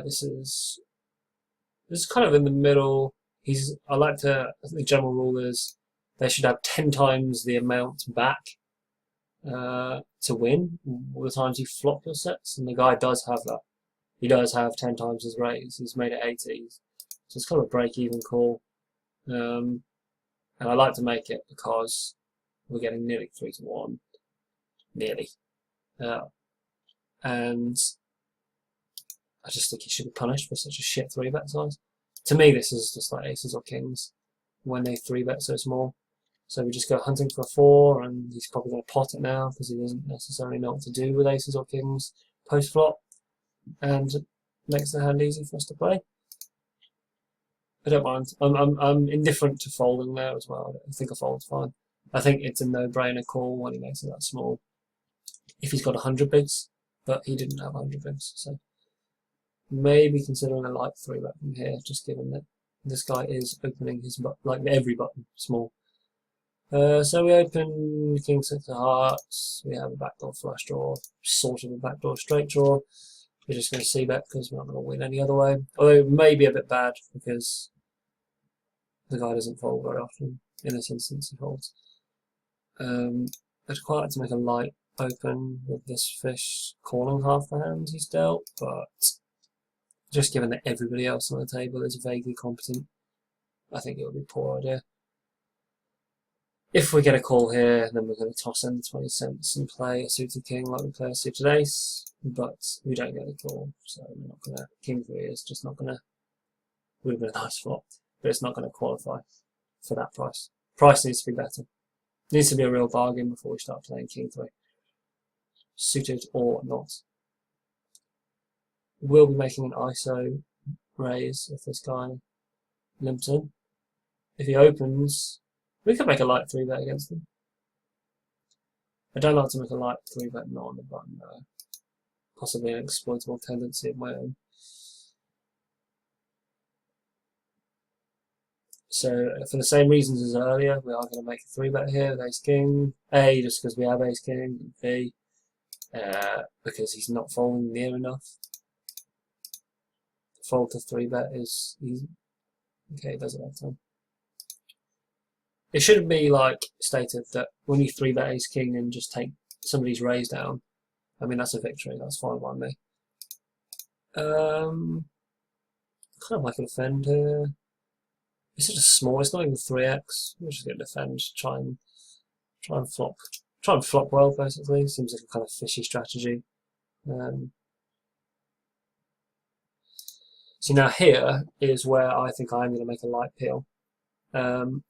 This is kind of in the middle. The general rule is they should have 10 times the amount back to win all the times you flop your sets, and the guy does have that. He does have 10 times his raise. He's made it 80, so it's kind of a break-even call. And I like to make it because we're getting nearly 3-1, nearly, and I just think he should be punished for such a shit 3-bet size. To me, this is just like aces or kings when they 3-bet so small. So we just go hunting for a 4, and he's probably going to pot it now because he doesn't necessarily know what to do with aces or kings post flop, and makes the hand easy for us to play. I don't mind. I'm indifferent to folding there as well. I think a fold's fine. I think it's a no-brainer call when he makes it that small. If he's got 100 bigs, but he didn't have 100 bigs, so maybe considering a light 3-bet from here, just given that this guy is opening his like every button small. So we open king 6 of hearts. We have a backdoor flush draw, sort of a backdoor straight draw. We're just going to c-bet because we're not going to win any other way. Although it may be a bit bad because the guy doesn't fold very often. In this instance, he folds. I'd quite like to make a light open with this fish calling half the hand he's dealt, but just given that everybody else on the table is vaguely competent, I think it would be a poor idea. If we get a call here, then we're going to toss in the 20 cents and play a suited king like we play a suited ace, but we don't get the call, so we're not going to. King 3 is just not going to. Would have been a nice flop, but it's not going to qualify for that price. Price needs to be better. It needs to be a real bargain before we start playing King 3. Suited or not. We'll be making an ISO raise if this guy limps in. If he opens, we could make a light 3-bet against him. I don't like to make a light 3-bet not on the button though. Possibly an exploitable tendency of my own. So for the same reasons as earlier, we are going to make a 3-bet here with Ace King. A, just because we have Ace King, and B, because he's not folding near enough. Fold to 3-bet is easy. Okay, it does it that time. It shouldn't be like stated that when you 3-bet Ace King and just take somebody's raise down, I mean that's a victory, that's fine by me. Kind of like a defend here. It's just small, it's not even 3x. We're just going to defend, try and flop well basically. Seems like a kind of fishy strategy. So now here is where I think I'm going to make a light peel. And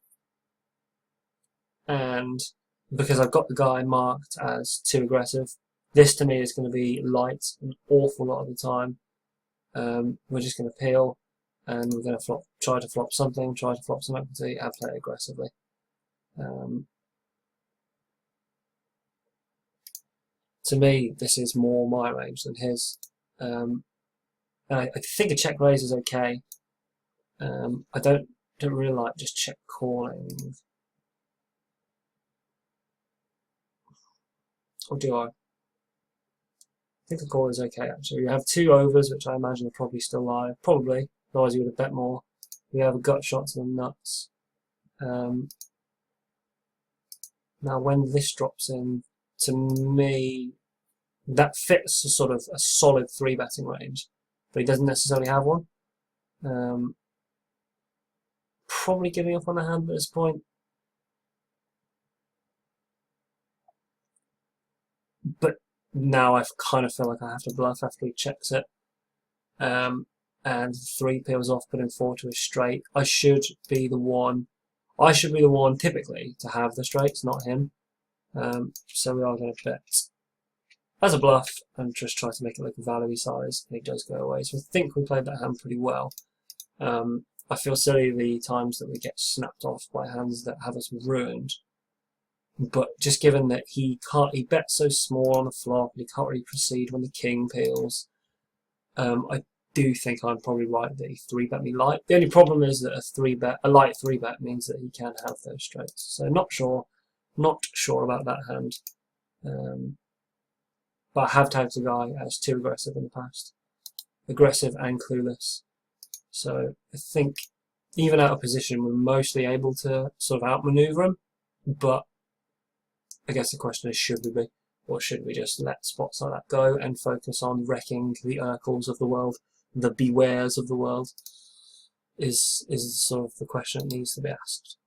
because I've got the guy marked as too aggressive, this to me is going to be light an awful lot of the time. We're just going to peel, and we're going to try to flop something, try to flop some equity, and play aggressively. To me, this is more my range than his. I think a check raise is okay. I don't really like just check calling. Or do I? I think the call is okay actually. We have 2 overs, which I imagine are probably still live. Probably, otherwise you would have bet more. We have a gut shot to the nuts. Now when this drops in, to me, that fits a sort of a solid 3-betting range, but he doesn't necessarily have one. Probably giving up on the hand at this point. But now I kind of feel like I have to bluff after he checks it. And 3 peels off, putting 4 to a straight. I should be the one typically to have the straights, not him. So we are going to bet as a bluff and just try to make it like a value size, and he does go away. So I think we played that hand pretty well. I feel silly the times that we get snapped off by hands that have us ruined But just given that he bets so small on the flop, and he can't really proceed when the king peels, I do think I'm probably right that he 3-bet me light. The only problem is that a light 3-bet means that he can have those straights. So not sure about that hand. But I have tagged a guy as too aggressive in the past. Aggressive and clueless. So I think even out of position we're mostly able to sort of outmaneuver him, but I guess the question is, should we be? Or should we just let spots like that go and focus on wrecking the Urkels of the world, the Bewares of the world? Is sort of the question that needs to be asked.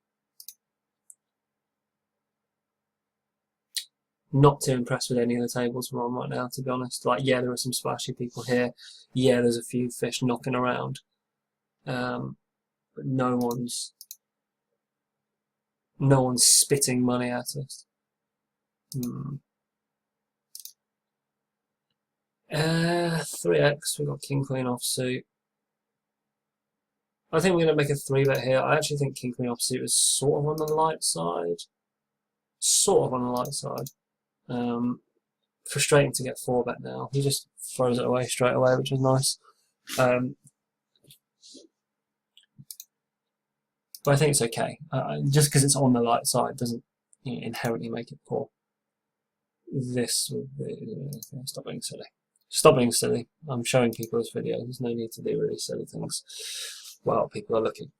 Not too impressed with any of the tables we're on right now, to be honest. Like, yeah, there are some splashy people here. Yeah, there's a few fish knocking around. But no one's spitting money at us. 3x, we've got King Queen offsuit. I think we're going to make a 3-bet here. I actually think King Queen offsuit is sort of on the light side. Frustrating to get 4-bet now. He just throws it away straight away, which is nice. But I think it's okay. Just because it's on the light side doesn't inherently make it poor. This would be... Okay, stop being silly. Stop being silly. I'm showing people this video. There's no need to do really silly things while people are looking.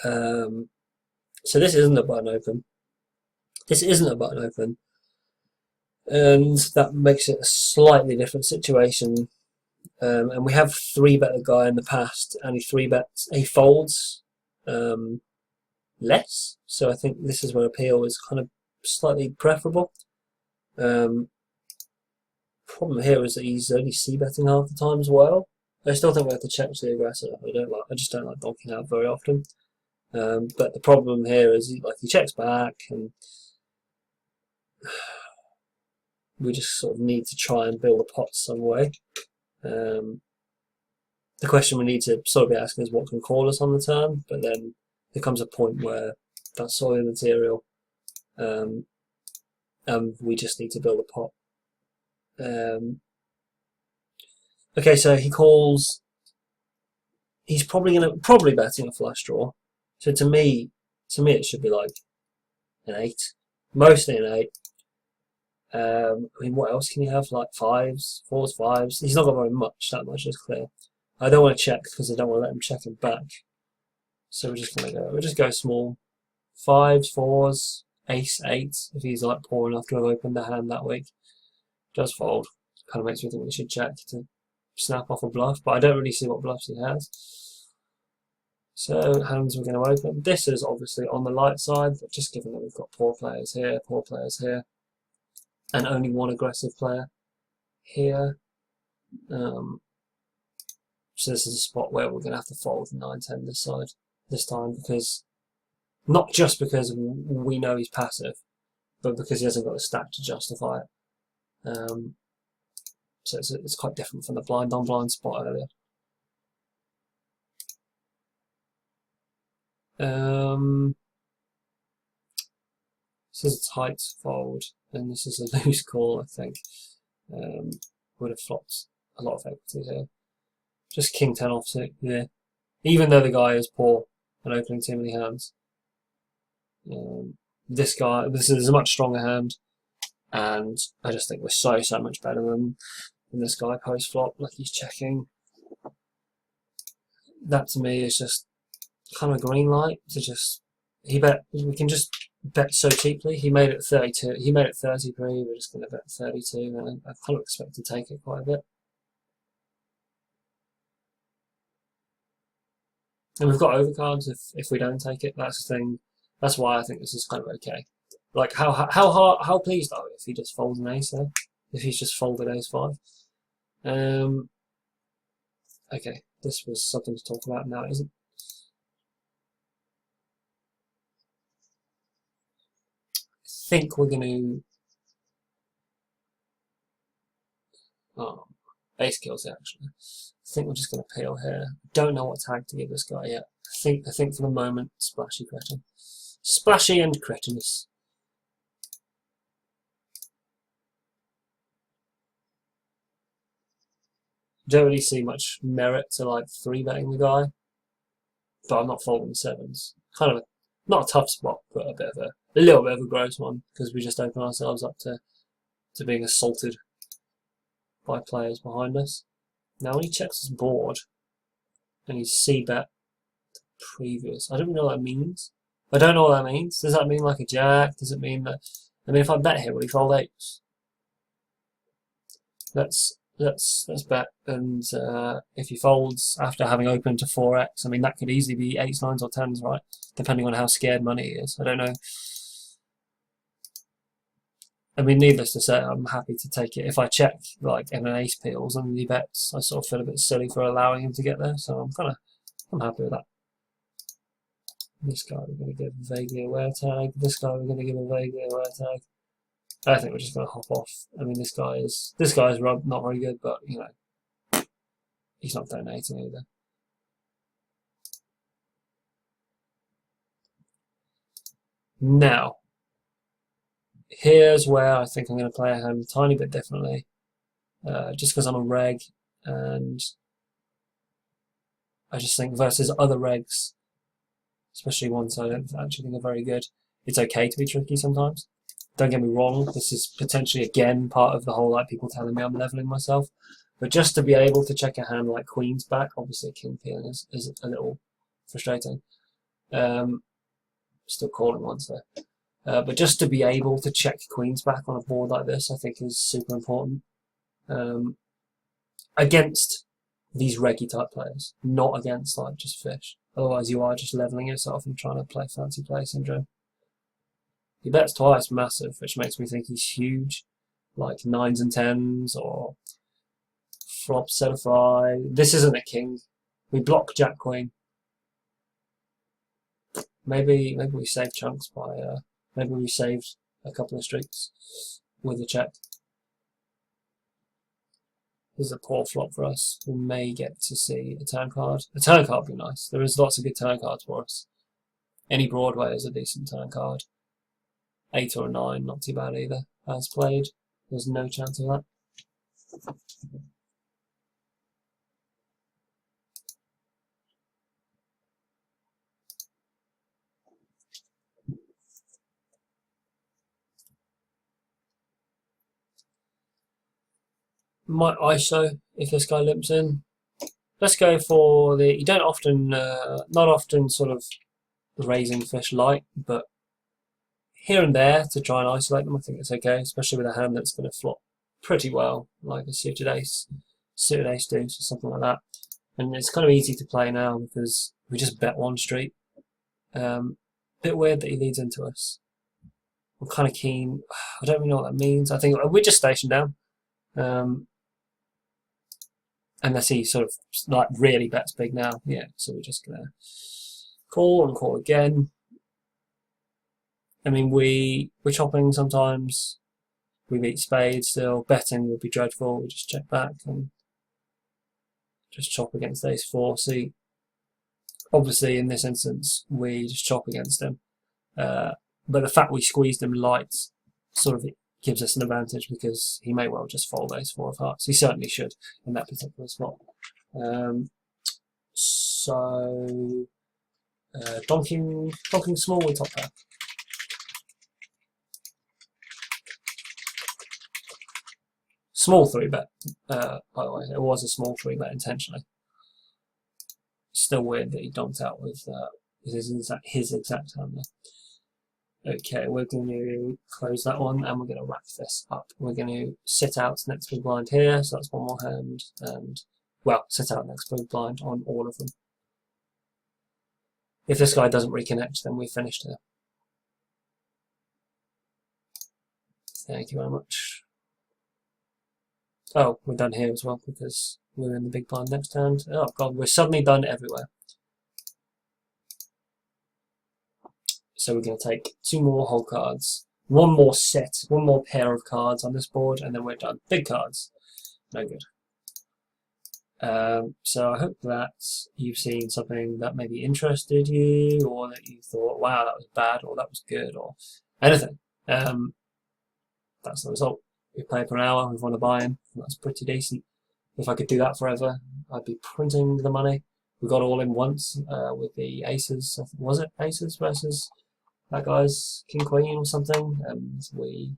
So this isn't a button open. And that makes it a slightly different situation. And we have 3-bet a guy in the past, and he folds less. So I think this is where appeal is kind of slightly preferable. Problem here is that he's only c-betting half the time as well. I still think we have to check to the aggressor. I just don't like donking out very often. But the problem here is he checks back, and we just sort of need to try and build a pot some way. The question we need to sort of be asking is what can call us on the turn, but then there comes a point where that's soil material, and we just need to build a pot. Okay, so he calls. He's probably betting a flush draw. So to me it should be like an 8, mostly an 8. I mean, what else can you have? Like 5s, 4s, 5s. He's not got very much. That much is clear. I don't want to check because I don't want to let him check him back. So we're just go small. 5s, 4s, ace, 8. If he's like poor enough to have opened the hand that week, does fold. Kind of makes me think we should check to snap off a bluff, but I don't really see what bluffs he has. So hands we're going to open. This is obviously on the light side, but just given that we've got poor players here, and only one aggressive player here. So this is a spot where we're going to have to fold 9-10 this time, because not just because we know he's passive, but because he hasn't got the stack to justify it. So it's quite different from the blind on blind spot earlier. This is a tight fold, and this is a loose call, I think. Would have flopped a lot of equity here. Just king 10 offsuit, yeah. Even though the guy is poor and opening too many hands. This is a much stronger hand, and I just think we're so much better than this guy post flop. Like, he's checking. That to me is just kind of a green light to just. We can just bet so cheaply. He made it 32. He made it 33. We're just going to bet 32, and I kind of expect to take it quite a bit. And we've got overcards if we don't take it. That's the thing. That's why I think this is kind of okay. Like, how pleased are we if he just folds an ace there? If he's just folded ace 5? Okay, this was something to talk about now, isn't it? I think we're going to... Ace kills it actually. I think we're just going to peel here. Don't know what tag to give this guy yet. I think for the moment, Splashy Cretin. Splashy and Cretinous. Don't really see much merit to like 3-betting the guy, but I'm not folding sevens. Kind of not a tough spot, but a little bit of a gross one because we just open ourselves up to being assaulted by players behind us. Now when he checks his board and he's c-bet previous, I don't know what that means. I don't know what that means. Does that mean like a jack? Does it mean that? I mean, if I bet here, will he fold eights? Let's bet. And if he folds after having opened to 4x, I mean that could easily be 8s, 9s, or 10s, right? Depending on how scared money is. I don't know. I mean, needless to say, I'm happy to take it. If I check like and an ace peels and he bets, I sort of feel a bit silly for allowing him to get there. So I'm happy with that. This guy we're going to give vaguely aware tag. This guy we're going to give a vaguely aware tag. I think we're just going to hop off. I mean, this guy is not very good, but you know, he's not donating either. Now, here's where I think I'm going to play a hand a tiny bit differently, just because I'm a reg, and I just think versus other regs, especially ones I don't actually think are very good, it's okay to be tricky sometimes. Don't get me wrong, this is potentially again part of the whole like people telling me I'm leveling myself, but just to be able to check a hand like Queen's back, obviously King peeling is a little frustrating. Still calling once there. But just to be able to check Queen's back on a board like this, I think is super important. Against these reggy type players, not against like just fish. Otherwise you are just leveling yourself and trying to play fancy play syndrome. He bets twice massive, which makes me think he's huge. Like 9s and 10s or flop set of 5. This isn't a king. We block Jack Queen. Maybe we saved chunks by maybe we saved a couple of streaks with a check. This is a poor flop for us. We may get to see a turn card. A turn card would be nice. There is lots of good turn cards for us. Any Broadway is a decent turn card. 8 or a 9, not too bad either. As played, there's no chance of that. Might ISO if this guy limps in. Let's go for the. You don't often, not often, sort of raising fish light, but here and there to try and isolate them, I think it's okay, especially with a hand that's going to flop pretty well, like a suited ace deuce or something like that. And it's kind of easy to play now because we just bet one street. Bit weird that he leads into us. I'm kind of keen. I don't really know what that means. I think we just station down. Unless he sort of like really bets big now. Yeah, so we're just gonna call and call again. I mean, we're chopping sometimes. We beat spades still. Betting would be dreadful. We just check back and just chop against ace 4. See, obviously in this instance we just chop against him. But the fact we squeezed him light sort of gives us an advantage because he may well just fold ace 4 of hearts. He certainly should in that particular spot. So donking small with top pair. Small 3-bet, by the way. It was a small 3-bet intentionally. Still weird that he donked out with his exact hand there. Okay, we're going to close that one and we're going to wrap this up. We're going to sit out next big blind here, so that's one more hand, and, well, sit out next big blind on all of them. If this guy doesn't reconnect, then we've finished here. Thank you very much. Oh, we're done here as well because we're in the big blind next hand. Oh god, we're suddenly done everywhere. So we're going to take 2 more whole cards, 1 more set, 1 more pair of cards on this board, and then we're done. Big cards, no good. So I hope that you've seen something that maybe interested you, or that you thought, wow, that was bad, or that was good, or anything. That's the result. We pay per hour, we want to buy him, that's pretty decent. If I could do that forever, I'd be printing the money. We got all in once with the aces. Was it aces versus that guy's king queen or something? And we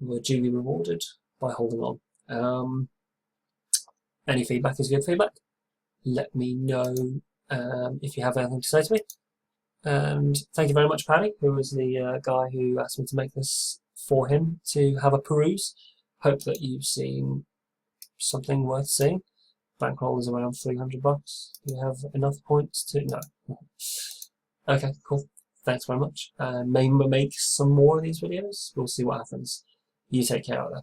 were duly rewarded by holding on. Any feedback is good feedback. Let me know if you have anything to say to me. And thank you very much, Paddy, who was the guy who asked me to make this for him to have a peruse. Hope that you've seen something worth seeing. Bankroll is around $300. Do you have enough points to? No. Okay, cool. Thanks very much. Maybe we'll make some more of these videos. We'll see what happens. You take care out there.